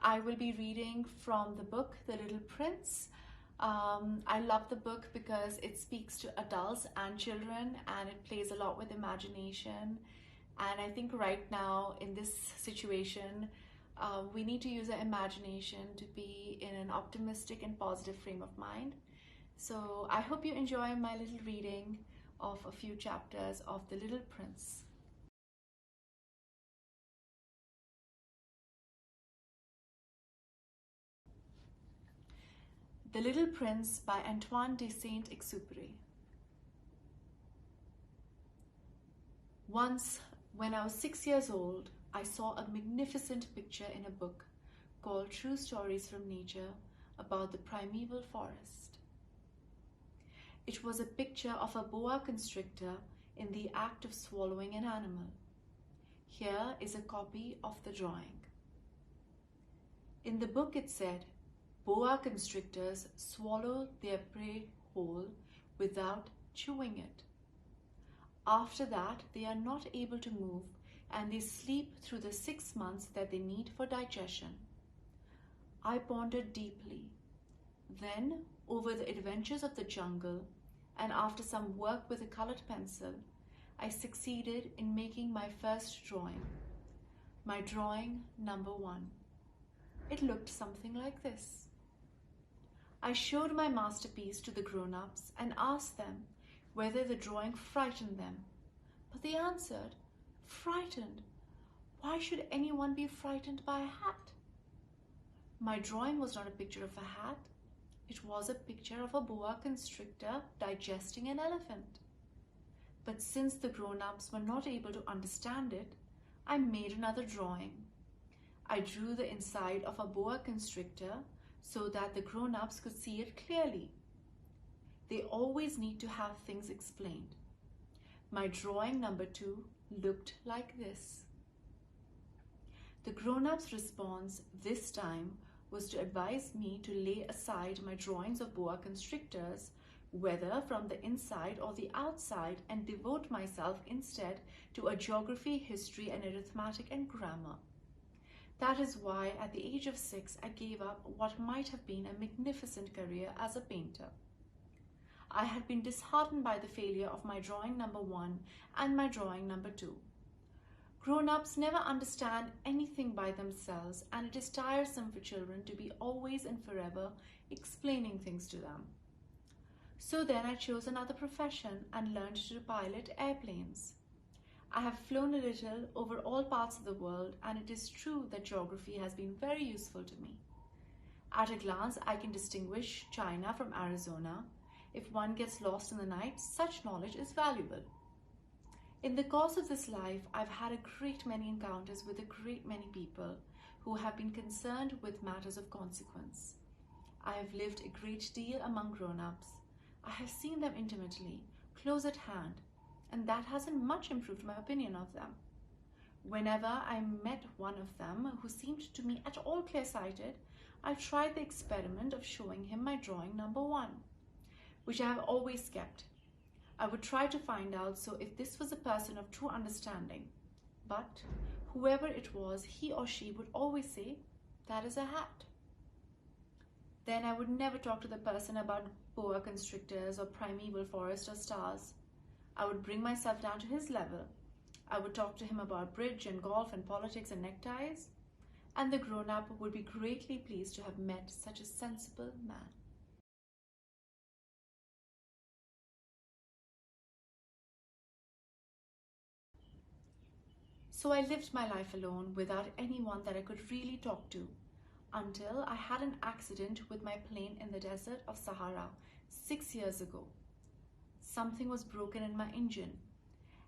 I will be reading from the book, The Little Prince. I love the book because it speaks to adults and children, and it plays a lot with imagination. And I think right now in this situation, we need to use our imagination to be in an optimistic and positive frame of mind. So I hope you enjoy my little reading of a few chapters of The Little Prince. The Little Prince by Antoine de Saint-Exupéry. Once, when I was 6 years old, I saw a magnificent picture in a book called True Stories from Nature about the primeval forest. It was a picture of a boa constrictor in the act of swallowing an animal. Here is a copy of the drawing. In the book it said, boa constrictors swallow their prey whole without chewing it. After that, they are not able to move and they sleep through the 6 months that they need for digestion. I pondered deeply. Then, over the adventures of the jungle, and after some work with a colored pencil, I succeeded in making my first drawing. My drawing number 1. It looked something like this. I showed my masterpiece to the grown-ups and asked them whether the drawing frightened them. But they answered, "Frightened? Why should anyone be frightened by a hat?" My drawing was not a picture of a hat. It was a picture of a boa constrictor digesting an elephant. But since the grown-ups were not able to understand it, I made another drawing. I drew the inside of a boa constrictor so that the grown-ups could see it clearly. They always need to have things explained. My drawing number 2 looked like this. The grown-ups' response this time was to advise me to lay aside my drawings of boa constrictors, whether from the inside or the outside, and devote myself instead to a geography, history, and arithmetic and grammar. That is why at the age of 6, I gave up what might have been a magnificent career as a painter. I had been disheartened by the failure of my drawing number 1 and my drawing number 2. Grown-ups never understand anything by themselves, and it is tiresome for children to be always and forever explaining things to them. So then I chose another profession and learned to pilot airplanes. I have flown a little over all parts of the world, and it is true that geography has been very useful to me. At a glance, I can distinguish China from Arizona. If one gets lost in the night, such knowledge is valuable. In the course of this life, I've had a great many encounters with a great many people who have been concerned with matters of consequence. I have lived a great deal among grown-ups. I have seen them intimately, close at hand, and that hasn't much improved my opinion of them. Whenever I met one of them who seemed to me at all clear-sighted, I tried the experiment of showing him my drawing number 1, which I have always kept. I would try to find out if this was a person of true understanding, but whoever it was, he or she would always say, "That is a hat." Then I would never talk to the person about boa constrictors or primeval forest or stars. I would bring myself down to his level. I would talk to him about bridge and golf and politics and neckties, and the grown-up would be greatly pleased to have met such a sensible man. So I lived my life alone without anyone that I could really talk to, until I had an accident with my plane in the desert of Sahara 6 years ago. Something was broken in my engine,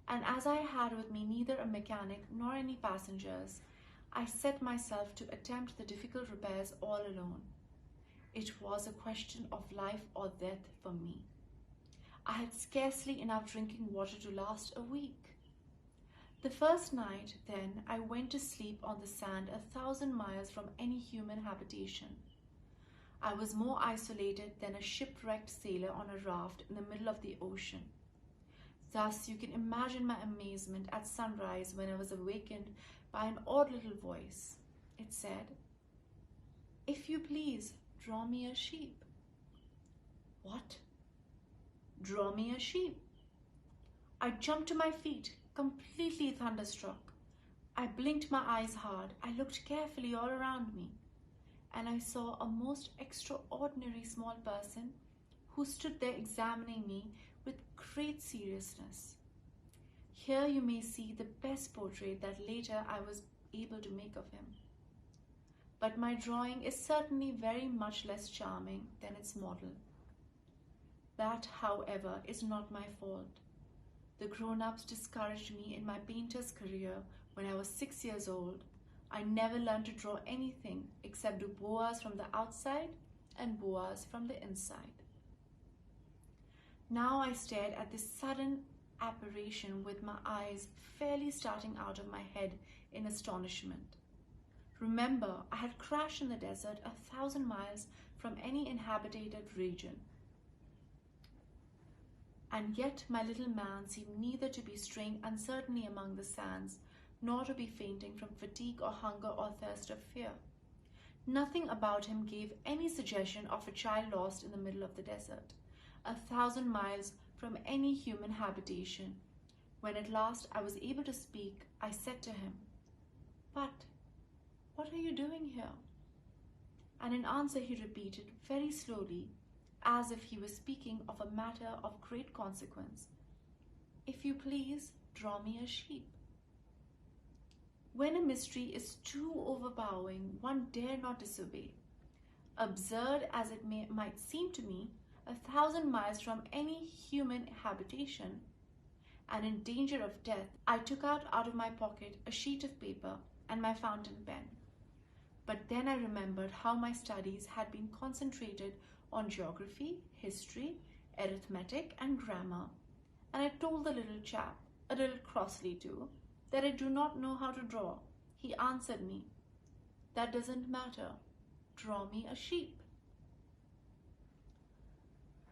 and as I had with me neither a mechanic nor any passengers, I set myself to attempt the difficult repairs all alone. It was a question of life or death for me. I had scarcely enough drinking water to last a week. The first night, then, I went to sleep on the sand 1,000 miles from any human habitation. I was more isolated than a shipwrecked sailor on a raft in the middle of the ocean. Thus, you can imagine my amazement at sunrise when I was awakened by an odd little voice. It said, If you please, draw me a sheep." "What? Draw me a sheep?" I jumped to my feet, completely thunderstruck. I blinked my eyes hard. I looked carefully all around me, and I saw a most extraordinary small person who stood there examining me with great seriousness. Here you may see the best portrait that later I was able to make of him. But my drawing is certainly very much less charming than its model. That, however, is not my fault. The grown-ups discouraged me in my painter's career when I was 6 years old. I never learned to draw anything except do boas from the outside and boas from the inside. Now I stared at this sudden apparition with my eyes fairly starting out of my head in astonishment. Remember, I had crashed in the desert 1,000 miles from any inhabited region. And yet my little man seemed neither to be straying uncertainly among the sands, nor to be fainting from fatigue or hunger or thirst or fear. Nothing about him gave any suggestion of a child lost in the middle of the desert, 1,000 miles from any human habitation. When at last I was able to speak, I said to him, "But what are you doing here?" And in answer he repeated very slowly, as if he was speaking of a matter of great consequence, "If you please, draw me a sheep." When a mystery is too overpowering, one dare not disobey. Absurd as it might seem to me, 1,000 miles from any human habitation, and in danger of death, I took out of my pocket a sheet of paper and my fountain pen. But then I remembered how my studies had been concentrated on geography, history, arithmetic, and grammar, and I told the little chap, a little crossly too, that I do not know how to draw. He answered me, "That doesn't matter. Draw me a sheep."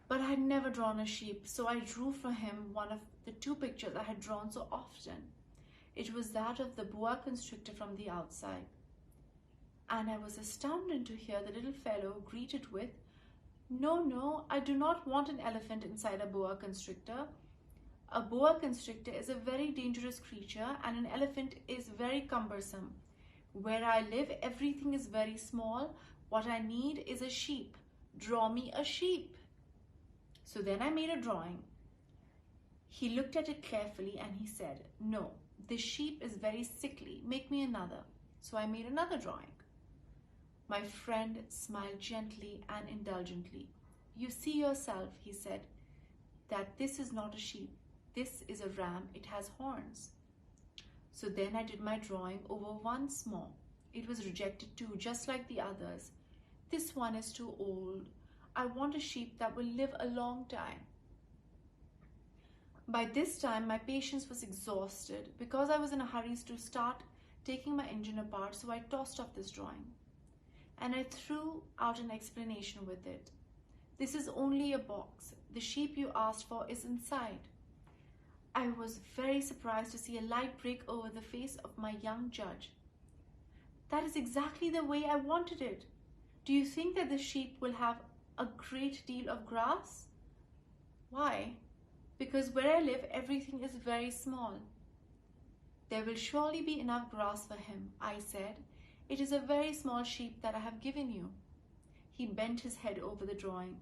But I had never drawn a sheep, so I drew for him one of the 2 pictures I had drawn so often. It was that of the boa constrictor from the outside. And I was astounded to hear the little fellow greet it with, No, I do not want an elephant inside a boa constrictor. A boa constrictor is a very dangerous creature and an elephant is very cumbersome. Where I live, everything is very small. What I need is a sheep. Draw me a sheep." So then I made a drawing. He looked at it carefully and he said, "No, this sheep is very sickly. Make me another." So I made another drawing. My friend smiled gently and indulgently. "You see yourself," he said, "that this is not a sheep. This is a ram. It has horns." So then I did my drawing over once more. It was rejected too, just like the others. "This one is too old. I want a sheep that will live a long time." By this time, my patience was exhausted because I was in a hurry to start taking my engine apart, so I tossed off this drawing. And I threw out an explanation with it. "This is only a box. The sheep you asked for is inside." I was very surprised to see a light break over the face of my young judge. "That is exactly the way I wanted it. Do you think that the sheep will have a great deal of grass?" "Why?" "Because where I live, everything is very small." "There will surely be enough grass for him," I said. "It is a very small sheep that I have given you." He bent his head over the drawing.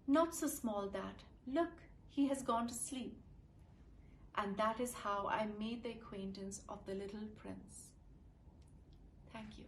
"Not so small that. Look, he has gone to sleep." And that is how I made the acquaintance of the little prince. Thank you.